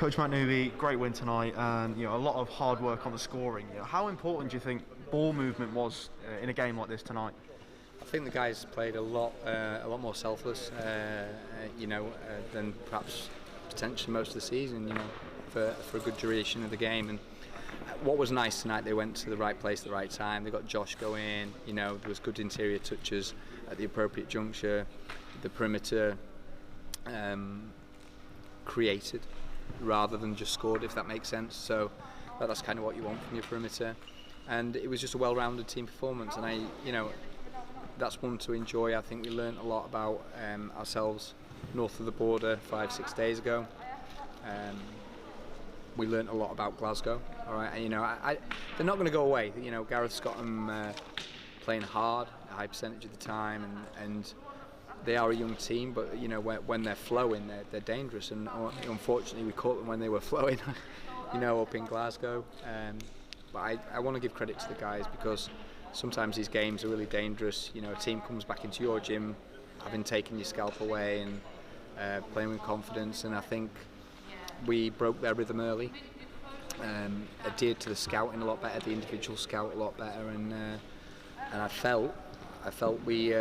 Coach Matt Newby, great win tonight, and a lot of hard work on the scoring. How important do you think ball movement was in a game like this tonight? I think the guys played a lot more selfless, than perhaps potentially most of the season. For a good duration of the game. And what was nice tonight, they went to the right place at the right time. They got Josh going. There was good interior touches at the appropriate juncture. The perimeter created rather than just scored, if that makes sense. So that's kind of what you want from your perimeter. And it was just a well-rounded team performance. And that's one to enjoy. I think we learned a lot about ourselves north of the border 5-6 days ago. We learnt a lot about Glasgow. All right, and, they're not going to go away. Gareth's got them playing hard a high percentage of the time, and they are a young team. But when they're flowing, they're dangerous. And unfortunately, we caught them when they were flowing. Up in Glasgow. But I want to give credit to the guys, because sometimes these games are really dangerous. A team comes back into your gym having taken your scalp away and playing with confidence, and I think we broke their rhythm early, adhered to the scouting a lot better, the individual scout a lot better, and I felt we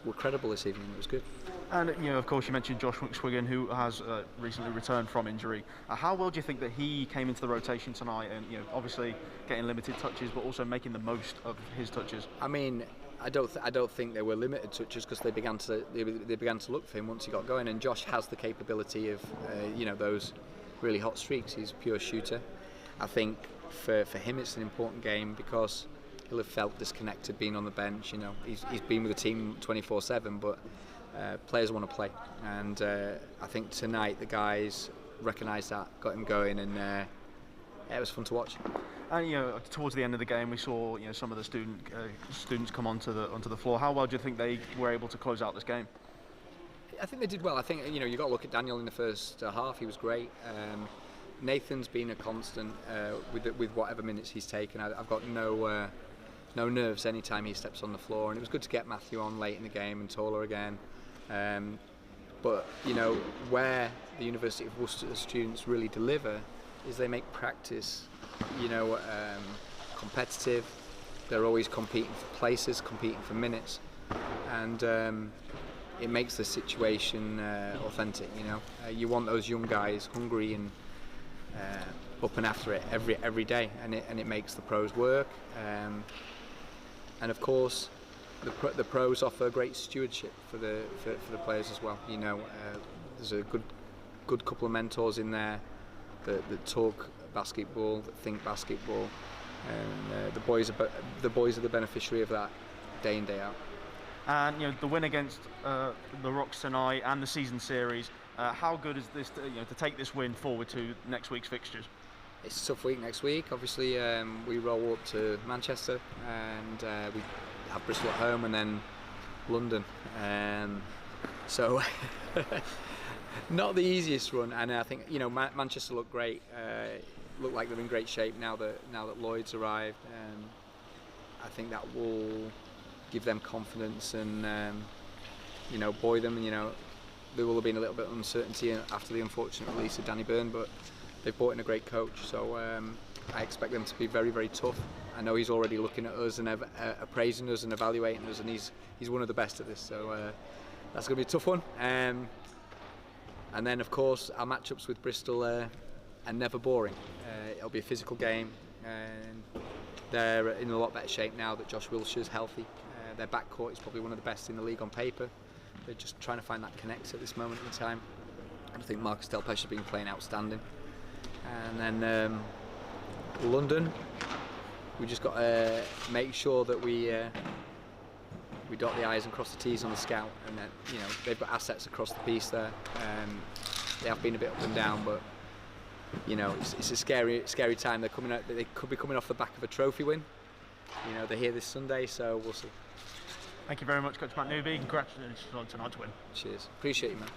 were credible this evening. It was good. And of course, you mentioned Josh Wiggin, who has recently returned from injury. How well do you think that he came into the rotation tonight, and obviously getting limited touches, but also making the most of his touches? I mean, I don't think they were limited touches, because they began to look for him once he got going. And Josh has the capability of those really hot streaks. He's a pure shooter. I think for him it's an important game, because he'll have felt disconnected being on the bench. He's been with the team 24/7, but players want to play, and I think tonight the guys recognised that, got him going, and it was fun to watch. And towards the end of the game, we saw some of the students come onto the floor. How well do you think they were able to close out this game? I think they did well. I think you got to look at Daniel in the first half. He was great. Nathan's been a constant with whatever minutes he's taken. I've got no nerves anytime he steps on the floor, and it was good to get Matthew on late in the game and Tola again. But where the University of Worcester students really deliver is they make practice competitive. They're always competing for places, competing for minutes, and it makes the situation authentic. You want those young guys hungry and up and after it every day, and it makes the pros work. And of course, the pros offer great stewardship for the players as well. There's a good couple of mentors in there that talk basketball, that think basketball, and the boys are the beneficiary of that day in, day out. And the win against the Rocks tonight and the season series, how good is this to take this win forward to next week's fixtures? It's a tough week next week. Obviously, we roll up to Manchester, and we have Bristol at home, and then London. So not the easiest run. And I think Manchester look great. Look like they're in great shape now that Lloyd's arrived. I think that will give them confidence, and buoy them. There will have been a little bit of uncertainty after the unfortunate release of Danny Byrne, but they've brought in a great coach, so I expect them to be very, very tough. I know he's already looking at us and appraising us and evaluating us, and he's one of the best at this, so that's going to be a tough one. And then, of course, our matchups with Bristol are never boring. It'll be a physical game, and they're in a lot better shape now that Josh Wilshire's healthy. Their backcourt is probably one of the best in the league on paper. They're just trying to find that connect at this moment in time. I think Marcus Delpeche has been playing outstanding. And then London, we just got to make sure that we dot the I's and cross the T's on the scout, and then they've got assets across the piece there. They have been a bit up and down, but it's a scary time. They could be coming off the back of a trophy win. They're here this Sunday, so we'll see. Thank you very much, Coach Matt Newby. Congratulations on tonight's win. Cheers. Appreciate you, man.